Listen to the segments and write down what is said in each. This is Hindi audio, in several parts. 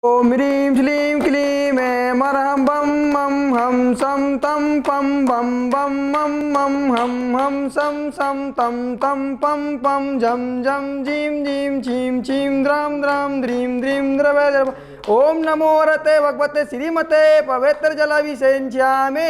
ओम ह्रीं श्लीं क्लीं ऐं मरहं बम मम हम सम तम पम बम बम मम मम हम सम सम तम तम पम पम झम झम झीं झीं छीं छीं द्राम द्राम ध्रीं ध्रीं द्रव द्रव। ओम नमो रते भगवते श्रीमते पवित्र जलाभिषेच्यामे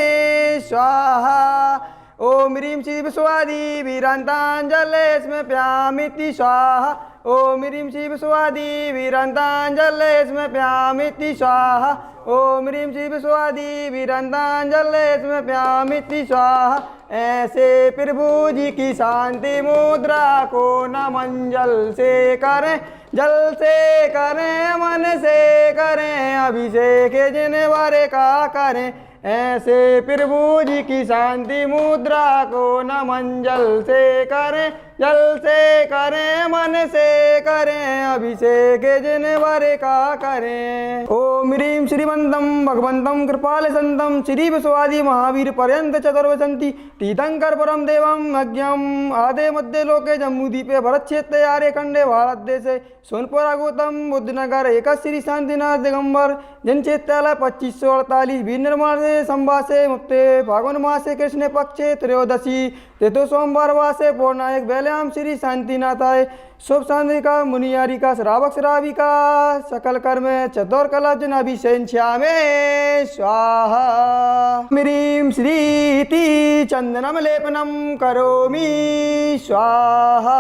स्वाहा। ओम ह्रीं श्री विश्वादी वीरांतांजले स्मृप्यामिति स्वाहा। ओम ह्रीं श्री विश्वादी वीरांतांजले स्मृप्यामिति स्वाहा। ओम ह्रीं श्री विश्वादी वीरांतांजले स्मृप्यामिति स्वाहा। ऐसे प्रभु जी की शांति मुद्रा को नमन जल से करें, जल से करें, मन से करें, अभिषेक जिन बारे का करें। ऐसे प्रभु जी की शांति मुद्रा को नमन जल से करें, जल से करें, मन से करें, अभिषेक जिन बारे का करें। ओम ह्रीं श्रीमंतम भगवंतम कृपाल संतम श्री विश्वादी महावीर पर्यंत चतुर्वसंति तीर्थंकर परम देवम अज्ञम आदे मध्य लोके जम्बूद्वीपे भरत क्षेत्रे आर्य खंडे भारत देशे सोनपुरा गौतम बुद्धनगर एक श्री शांतिनाथ दिगंबर जनचेत्यालय 2548 वीर निर्माण से संवासे मुक्ते फागुन मासे कृष्ण पक्षे त्रयोदशी तेतो सोमवार वासे पौर्णायक बेलयाम श्री शांतिनाथाय शुभ शांति का मुनियारी का श्रावक श्राविका सकल कर्म चतुर कला जन अभिषेच्यामे स्वाहा। ह्रीं श्रीति चंदनम लेपनम करोमि स्वाहा।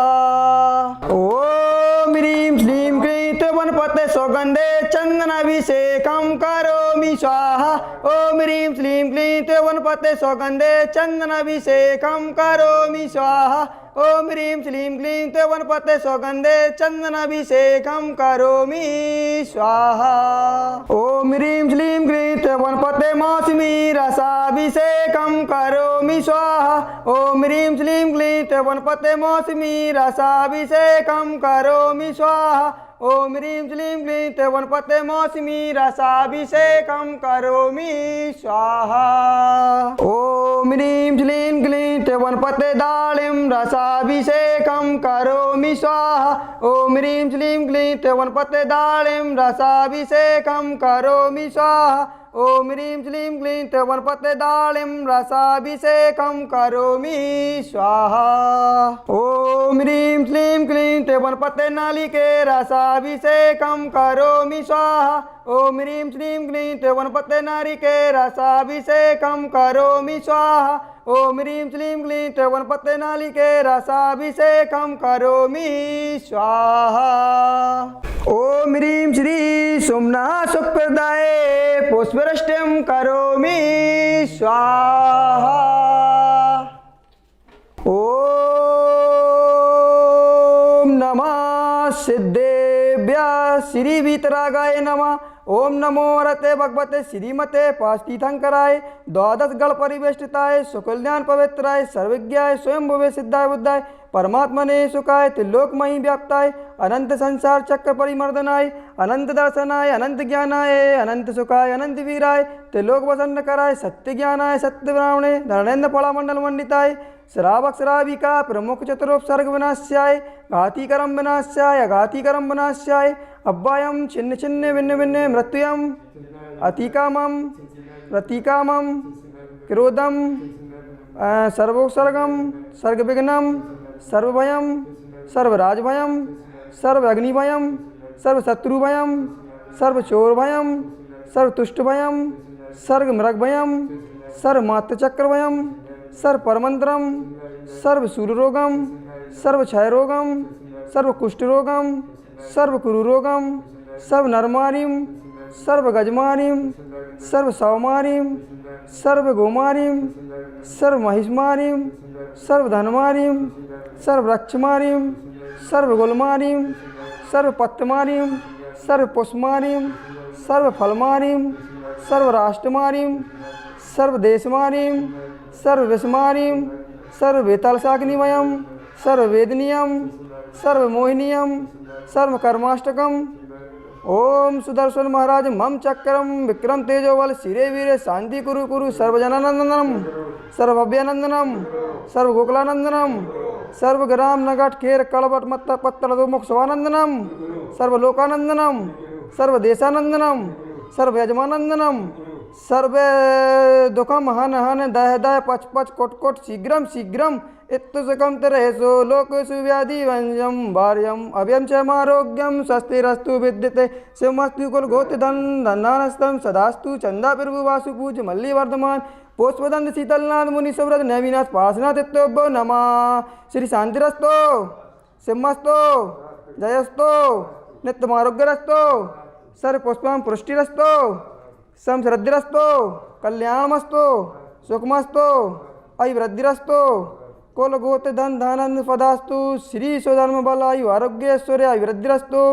ओम ह्रीं श्रीं क्लीं वनपते सौगंधे चंदनाभिषेकं करोमि स्वाहा। ओम ह्रीं श्रीं क्लीं वनपते सौगंधे चंदनाभिषेकं करोमि स्वाहा। ओम ह्रीं श्रीं क्लीं वनपते सौगंधे चंदनाभिषेकं करोमि स्वाहा। ओम ह्रीं श्रीं क्लीं वनपते मौसमी रसाभिषेकं करोमि स्वाहा। ओम ह्रीं श्रीं क्लीं वनपते मौसमी रसाभिषेकं करोमि स्वाहा। ओम ह्रीं श्रीं क्लीं वनपते मौसमी रसाभिषेकं करोमि स्वाहा। ओम ह्रीं श्रीं क्लीं वनपते दालिं रसाभिषेकं करोमि स्वाहा। ओम ह्रीं श्रीं क्लीं वनपते दालिं रसाभिषेकं करोमि स्वाहा। ओम ह्रीं श्रीं क्लीं वनपते दालिं रसाभिषेकं करोमि स्वाहा। ओम ह्रीं श्रीं क्लीं वनपते नालिके रसाभिषेकं करोमि स्वाहा। ओम ह्रीं श्रीं क्लीं वनपते नारिके रसाभिषेकं करोमि स्वाहा। ओम ह्रीं श्रीं क्लीं वनपते नालिके रसाभिषेकं करोमि स्वाहा। ओम ह्रीं श्री सोमनाथ सुखप्रदाये पुष्पवृष्टिं करोमि स्वाहा। ओम नमः सिद्धेभ्यः श्री वीतरागाय नमः। ओम नमो रते भगवते श्रीमते पास्तीर्थंकराय द्वादश गण परिवेष्टिताय सुकल्याण पवित्राय सर्वज्ञाय स्वयंभुवे सिद्धाय बुद्धाय परमात्मने सुखाय त्रिलोकमयी व्याप्ताय अनंत संसार चक्र परिमर्दनाय अनंत दर्शनाय अनंत ज्ञानाय अनंत सुखाय अनंत वीराय त्रिलोक वसन्न कराय सत्य ज्ञानाय सत्य ब्राह्मणे धरणेन्द्र पलामंडल मंडिताय श्रावक श्राविका प्रमुख चतुरोपसर्ग विनाश्याय घातीकरम विनाश्याय अघातीकरम विनाश्याय अव्ययम छिन्न छिन्न भिन्न भिन्न मृत्युयम अतिकामम प्रतीकामम क्रोधम सर्वोत्सर्गम सर्गविघ्नम सर्वभयम सर्वराजभयम सर्वअग्निभयम सर्वशत्रुभयम सर्वचोरभयम सर्वतुष्टभयम सर्वमृगभयम सर्वमात्रचक्रभयम सर्वपरमंत्रम सर्वशूलरोगम सर्वक्षयरोगम सर्वकुष्ठरोगम सर्वकुरुरोगम सर्वनरमारीम सर्वगजमारीम सर्वसौमारीम सर्वगोमारीम सर्वमहिषमारीम सर्वधनमारीम सर्ववृक्षमारीम सर्वगुलमारीम सर्वपत्रमारीम सर्वपुष्पमारीम सर्वफलमारीम सर्वराष्ट्रमारीम सर्वदेशमारीम सर्वविषमारीम सर्ववेतालशाग्निमयम सर्ववेदनीयम सर्वमोहिनीयम सर्वकर्माष्टकम। ओम सुदर्शन महाराज मम चक्रम विक्रम तेजोवल शिरे वीरे शांति कुरु कुरु सर्वजनानंदनम सर्वभव्यानंदनम सर्वगोकुलानंदनम सर्वग्राम नगट खेर कड़बट मत्त पत्तल मुख स्वानंदनम सर्वलोकानंदनम सर्वदेशानंदनम सर्वयजमानंदनम सर्वे दुखम हन हन दह दह पच पच कोट कोट शीघ्रम शीघ्रम इत्तुसुखम तरहेसो लोकेषु व्याधिवंजम भार्यम अभयम चमारोग्यम स्वस्तिरस्तु विद्यते शिवमस्तु कुलगोत्र धन धनानस्तम सदास्तु चंदा प्रभु वासु पूज मल्ली वर्धमान पुष्पदंत शीतलनाथ मुनि सुव्रत नवीनाथ पार्श्वनाथ इत्योभ्यो नमः। श्री शांतिरस्तो सिंहस्तो जयस्तो नित्यमारोग्यरस्तो सर्व पुष्पम पुष्टिरस्तो समृद्धिरस्तो कल्याणमस्तो सुखमस्तो अभिवृद्धिरस्तो कुलगोत्र धन धानंद पदास्तु श्री स्वधर्म बल आयु आरोग्य ऐश्वर्य अभिवृद्धिरस्तु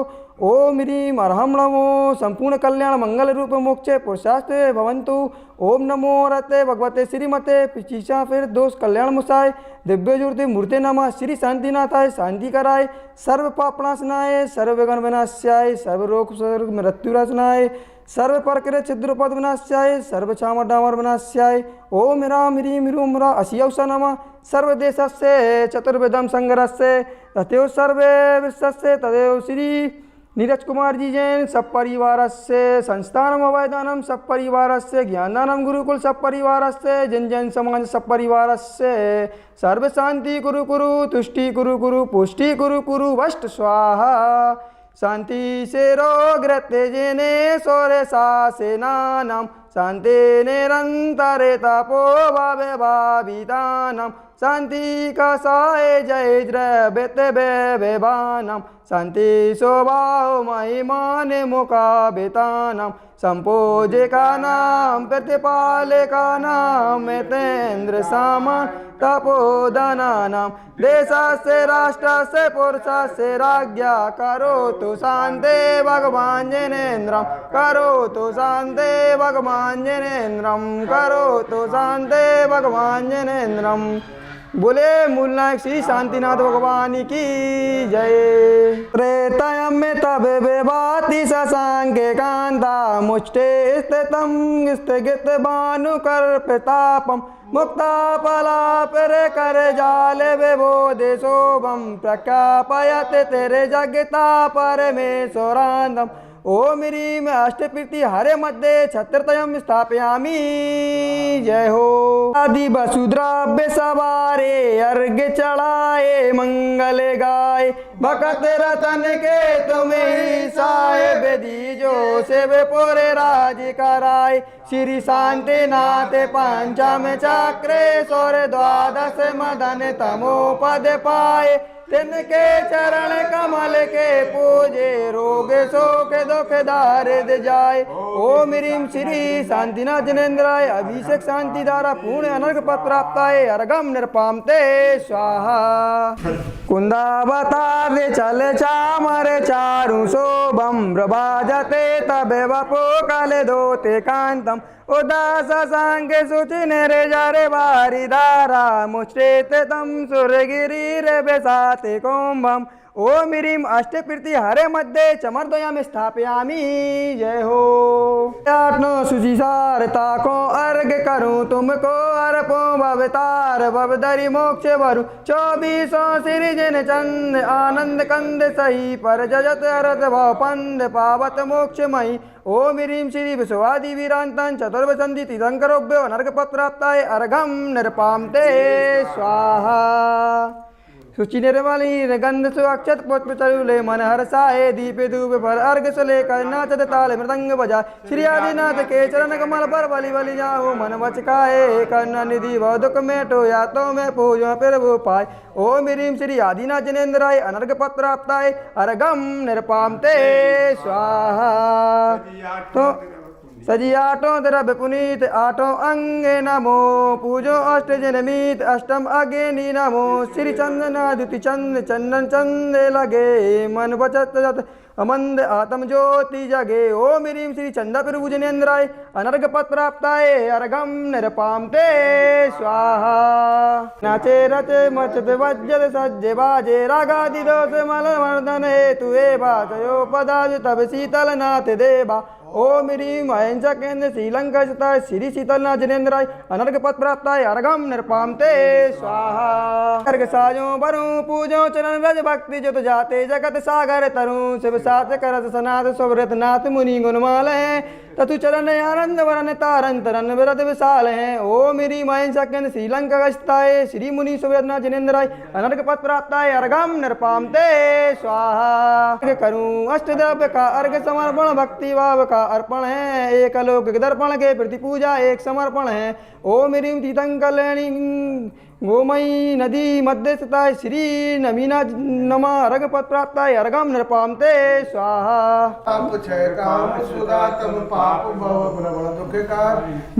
ओम ह्रीम अर्हम नमो संपूर्ण कल्याण मंगल रूप मोक्षे पुरुषास्ते भवन्तु। ओम नमो रते भगवते श्रीमते पिचीसा फिर दोष कल्याण मुसाय दिव्य ज्योति मूर्ति नमः। श्री शांतिनाथाय शांति कराय सर्व पापनाशनाय सर्व विघ्न विनाशाय सर्व रोग सर्व मृत्युराशनाय सर्व प्रकृत छिद्रपद विनाशाय सर्व चामर डामर विनाशाय ओम ह्राम ह्रीम ह्रूम ह्रा अशियौष नमः। सर्वदेशस्य चतुर्वेदम संग्रहस्य तथैव सर्वे विश्वस्य तदेव श्री नीरज कुमार जी जैन सब परिवार से संस्थानम अवैदानम सब परिवार से ज्ञानदानम गुरुकुल सब परिवार से जन जन समाज सब परिवार से सर्व शांति कुरु कुरु तुष्टि कुरु कुरु पुष्टि कुरु कुरु वष्ट स्वाहा शांति से रोग रते जेने सोरे सासे नाम शांति निरंतरे तपो भावे भावितानाम शांति का साय जय द्रव्यते बेबानाम शांति स्वभाव महिमान मुकाबितानाम संपोजे का नाम प्रतिपाले का नाम मितेन्द्र सामान तपोधना नाम देशा से राष्ट्र से पुरुषा से राज्ञा करो तो शांति भगवान जनेन्द्रम करो तो शांति भगवान जनेन्द्रम करो तो शांति भगवान जनेन्द्रम। बोले मूलनायक श्री शांतिनाथ भगवान की जय। त्रेतायं में तब विभाति शशांके कांता मुष्टे स्थितं स्थगित भानुकर प्रतापम मुक्ता पला पर कर जाल विबोधे शोभम प्रख्यापयत तेरे जगता परमेश्वरानंदम। ओम ह्रीम अष्टप्रीति हरे मध्ये छत्रतयम स्थापयामि जय हो। आदि वसुद्रव्य सवारे अर्घ्य चढ़ाए मंगल गाय भगत रतन के तुम्हें साय बेदी जो सेव पोरे राज कराय श्री शांतिनाथ पंचम चक्रे सौर द्वादश मदन तमो पद पाए तिनके चरण कमल के पूजे रोग शोक दुख दारिद जाए। ओम ह्रीम श्री शांतिनाथ जनेन्द्राय अभिषेक शांति द्वारा पूर्ण अनर्घ पद प्राप्ताय अर्घम निर्पामते स्वाहा। कुंदावतार चल चामर चारु शोभम प्रभाजते तबे वपो कल दोते कांतम उदास सांग सुचि नरे जारे बारी धारा मुश्रेत तम सुरगिरी रे बेसाते कुंभम। ओम ह्रीम अष्टप्रीति हरे मध्ये चमरद्वयम स्थापयामि जय हो। आठनो सुचिसारता को अर्घ करूं तुमको अर्पो भवतार भवदरि मोक्ष वरु 24 सिरिजन चंद आनंद कंद सही पर जजत अरत भव पंद पावत मोक्षमयी। ओम ह्रीम श्री विश्वादि वीरांतन चतुर्वसंधि तीर्थंकरोभ्यो नरकपद प्राप्ताय अर्घम निर्पामते स्वाहा। सुचि निर्मली गंध सुअक्षत पुष्प चरुले मन हर्षाए दीपे धूप पर अर्घ सुले नाचत ताल मृदंग बजा श्री आदिनाथ के चरण कमल पर बलि बलि जाओ मन बचकाए कर्ण निधि व दुख मेटो या तो मैं पूजो प्रभु पाए। ओम ह्रीम श्री आदिनाथ जनेन्द्राय अनर्घ पद प्राप्ताय अर्घम निर्पामते स्वाहा। तो सजी आठों द्रव्य पुनीत आठों अंगे नमो पूजो अष्ट जनमीत अष्टम अगेनी नमो श्री चंदना द्युति चंद चंदन चंद लगे मन बचत जत अमंद आत्म ज्योति जगे। ओम ह्रीम श्री चंदा प्रभु जनेन्द्राय अनर्घ पद प्राप्ताय अर्घम निर्पामते स्वाहा। नाचे रचे मचत वज्जत सज्जे बाजे रागादि दोष मल मर्दन हेतु ए बाचयो पदाज तब शीतल नाथ देवा। ओम ह्रीं अहिंसा केंद्र श्रीलंका स्थिताय श्री शीतलनाथ जिनेन्द्राय अनर्घ पद प्राप्ताय अर्घम निर्पाम ते स्वाहा। अर्घ साजो बरू पूजो चरण रज भक्ति जुत जाते जगत सागर तरु शिव सात करत सनाथ सुव्रत नाथ मुनि गुणमाल है ततु चरण आनंद वरन तारन तरन विरत विशाल है। ओम ह्रीं अहिंसा केंद्र श्रीलंका स्थिताय श्री मुनि सुव्रतनाथ जिनेन्द्राय अनर्घ पद प्राप्ताय अर्घम निर्पाम ते स्वाहा। करूं अष्ट द्रव्य का अर्घ समर्पण भक्ति भाव का अर्पण है एक अलौकिक दर्पण के प्रति पूजा एक समर्पण है। ओम ह्रीं तीर्थंकरणी गोमयी नदी मध्य स्थिताय श्री नमीना नमा अर्घ पद प्राप्ताय अर्घम निर्पाम ते स्वाहा।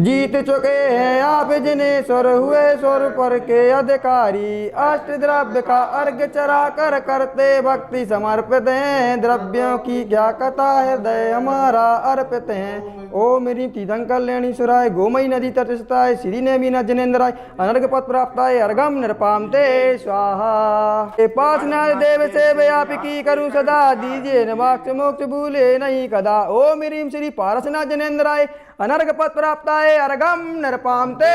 जीत चुके हैं आप जिन्हें स्वर हुए स्वर पर के अधिकारी अष्ट द्रव्य का अर्घ चरा कर करते भक्ति समर्पित हैं द्रव्यों की क्या कथा हृदय हमारा अर्पित हैं। ओम ह्रीं तीर्थंकरलेणीश्वराय गोमयी नदी तटस्थाय श्री नेमिनाथ जिनेन्द्राय अनर्घ पद प्राप्ताय अर्घम निर्पाम ते स्वाहा। पासनाथ देव से व्यापिकी करूं सदा दीजिए न मोक्ष मोक्ष भूले नहीं कदा। ओम ह्रीं श्री पारसनाथ जिनेन्द्राय अनर्घ पद प्राप्ताय अर्घम निर्पाम ते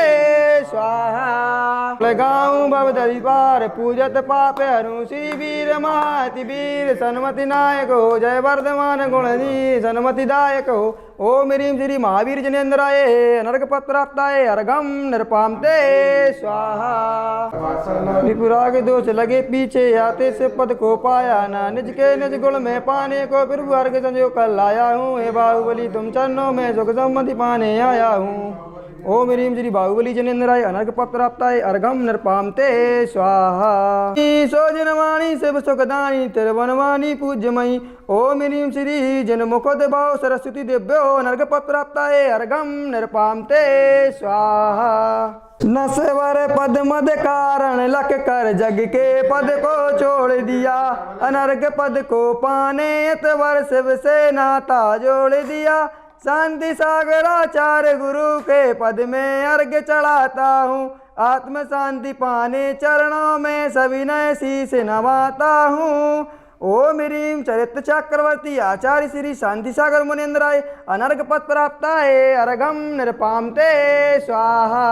स्वाहा। गाँव भवदरी पार पूजत पाप हरु श्री वीर महाति वीर सन्मति नायक हो जय वर्धमान गुणनी सन्मति दायक हो। ओम ह्रीं श्री महावीर जिनेन्द्राय अनर्घ पद प्राप्ताय अर्घम निर्पाम ते स्वाहा। विपुराग दोष लगे पीछे आते से पद को पाया ना निज के निज गुण में पाने को फिर अर्घ संजो कर लाया हूँ। हे बाहुबली तुम चरणों में सुख सम्मति पाने आया हूँ। ओम ह्रीं श्री बाहुबली जिनेन्द्राय अनर्घ पद प्राप्ताय अर्घम निर्पाम ते स्वाहा। सो जनवाणी शिव सुखदानी तिरुवनवाणी पूज्यमयी ओम ह्रीं श्री जन मुकुद भाव सरस्वती दिव्यो अनर्घ पद प्राप्ताय अर्घम निर्पाम ते स्वाहा। नस्वर पद मद कारण लख कर जग के पद को छोड़ दिया अनर्घ पद को पाने अतवर शिव से नाता जोड़ दिया। शांति सागराचार्य गुरु के पद में अर्घ चढ़ाता हूँ आत्म शांति पाने चरणों में सविनय शीश नवाता हूँ। ओम ह्रीं चरित्र चक्रवर्ती आचार्य श्री शांति सागर मुनीन्द्राय अनर्घ पद प्राप्ताय अर्घम निर्पाम ते स्वाहा।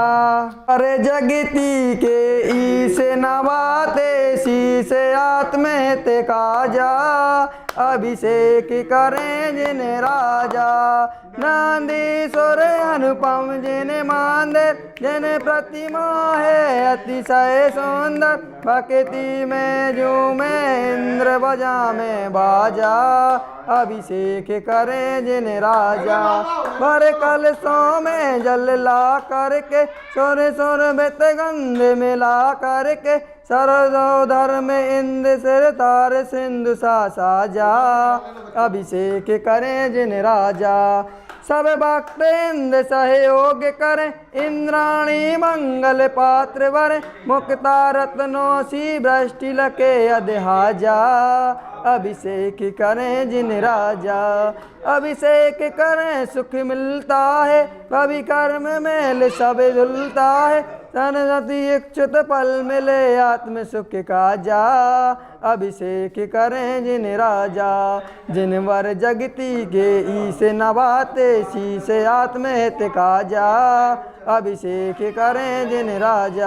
अरे जगती के ईश नवाते शीश आत्म ते काजा अभिषेक करें जिन राजा नंदीश्वर अनुपम जिन मांदर जिन प्रतिमा है अतिशय सुंदर भक्ति में झूमे इंद्र बजा में बाजा अभिषेक करें जिन राजा। भर कलशों में जल ला करके सुर सुर बेत गंध मिला करके सरदोधर में इंद्र सिर तार सिंधु सा साजा अभिषेक करें जिन राजा। सब भक्त इंद्र सहयोग करें इंद्राणी मंगल पात्र वर मुक्ता रत्नों सी वृष्टि लके अधिहाजा अभिषेक करें जिन राजा। अभिषेक करें सुख मिलता है कभी कर्म मेल सब धुलता है सनसती इच्छुत पल मिले आत्म सुख का जा अभिषेक करें जिन राजा। जिन वर जगती के ईश नवाते शीश आत्महित का जा अभिषेक करें जिन राजा।